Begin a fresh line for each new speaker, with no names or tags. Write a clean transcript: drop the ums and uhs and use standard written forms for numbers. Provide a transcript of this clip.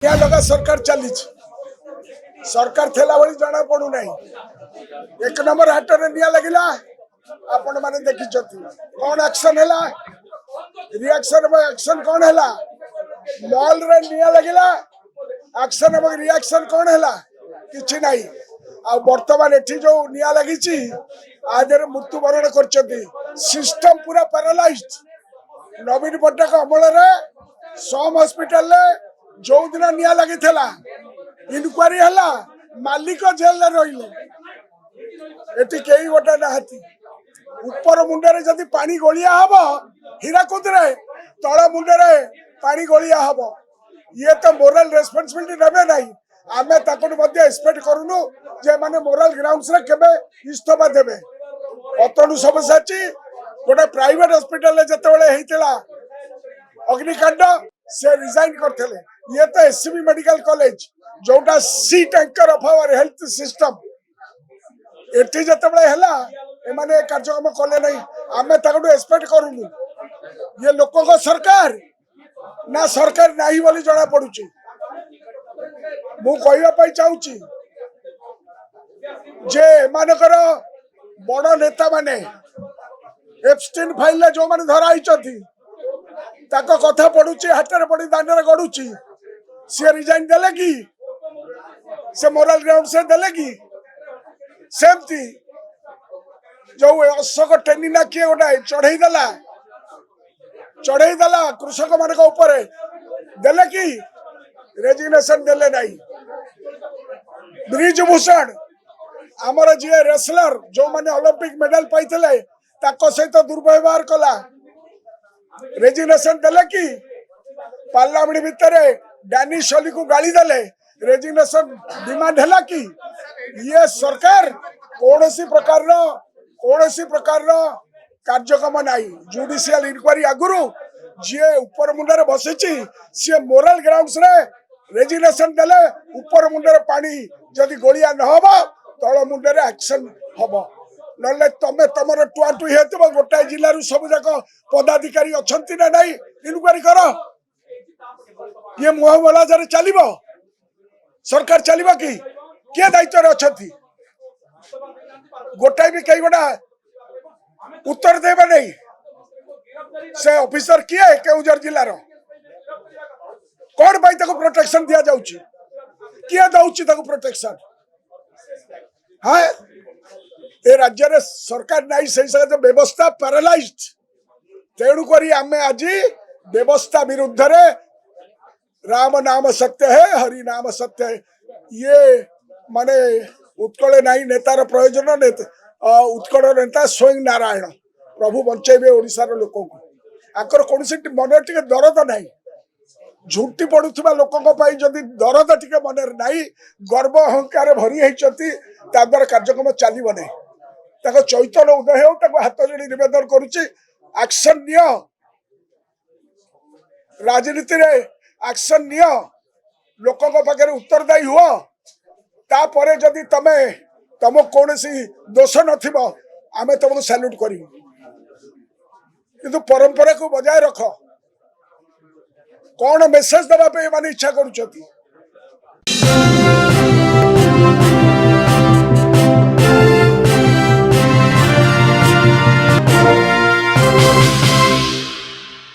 क्या लगा सरकार चली सरकार थेला भली जना पड़ू नहीं। एक नंबर हाट रे निया लगिला आपण माने देखि कौन एक्शन हैला रिएक्शन में एक्शन कौन हैला मॉल रे निया लगिला एक्शन एवं रिएक्शन कौन हैला किछि नाही। आ वर्तमान एठी जो निया लगिछि आदर मृत्युवरण करछथि सिस्टम पूरा पैरालाइज्ड। नवीन पट्टनायक अमल रे सम हॉस्पिटल रे जो दिन निया लगी इनक्वारी हला मालिक जेल रही एटी कई गोटे नहाती ऊपर मुंडे जदि पानी गोलिया हम हीराकुद रे तल मुंडे पानी गोलिया हम ये तो मोराल रेस्पॉन्सिबिलिटी नेबे नहीं। आमे ताकन मध्ये एक्सपेक्ट करूनु जे माने मोराल ग्राउंड्स रे केबे इस्तफा देबे। अतनु समस्या छि गोटे प्राइवेट हॉस्पिटल रे जते बेले हेतिला अग्निकांड से रिजाइन करथले। ये तो एससीबी मेडिकल कॉलेज जोटा सी tanker of our health system एठी जते बेले हला ए माने कार्यक्रम कले नहीं। आमे ताकटू एक्सपेक्ट करूनु ये लोक को सरकार ना सरकार नाही बोली जणा पडुची। मु कहबा पई चाहूची जे मानकर बड़ नेता माने एप्स्टीन फाइल जो माने धरा आइचथि ताको कथा पडुची हाथ रे पडी दांड रे गडुची से रिजाइन देले की से मोरल ग्राउंड से देले की सेमती जो अशोक टेनिना किए गोटा चढ़ई देला कृषक मान ऊपर देले की रेजिग्नेशन देले नहीं। ब्रिज भूषण आमर जी रेसलर जो माने ओलंपिक मेडल पाइथिले ताको सहित दुर्व्यवहार कला रेजिग्नेशन देले की पार्लियामेंट भितर डैनी शोली को गाली देले रेजिग्नेशन डिमांड हैला कि ये सरकार कौनसी प्रकार कार्यक्रम नाई। जुडिशियल इंक्वारी आगुरु जी ऊपर मुंडे बसी सी मोरल ग्राउंड्स रे रेजिग्नेशन देले ऊपर मुंडे पानी जदि गोलिया न हो तल मुंडे एक्शन हम ना तमें तुम टुआ टुई हो गोटाए जिलू सब जाक पदाधिकारी अच्छा ना नहीं इनक्वारी कर ये मुह मलाजार चलो सरकार चलो कि किए दायित्व अच्छा गोटाए भी कई गोटा उत्तर देवे नहीं से ऑफिसर किए केउझर जिलार कौन भाई प्रोटेक्शन दिया जाउची किए दउची प्रोटेक्शन। हाँ ए राज्य रे सरकार नहीं सही व्यवस्था पैरालाइज्ड। तेणुक आम आज व्यवस्था विरुद्ध रे राम नाम सत्य है हरि नाम सत्य है ये माने उत्कल नहीं नेतार प्रयोजन उत्कल नेता स्वयं नारायण प्रभु बंचेबे ओडिशार लोक को आकर कौन मन टे दरद नहीं झुंटी पड़ुवा लोकों जदि दरद टे मन नहीं गर्व अहंकार भरी होती द्वारा कार्यक्रम चलो नहीं चैतन्य उदय हो हाथ जोड़ी निवेदन करुच्ची एक्शन नियो राजनीति रे एक्शन नियो लोकों पाखे उत्तरदायी हुआ तापर जदि तमे तुम कौन दोष नथिबो आमे तुमको सैल्यूट करी किंतु परंपरा को बजाय रख कौन मेसेज देवा पे माने इच्छा करूछथि।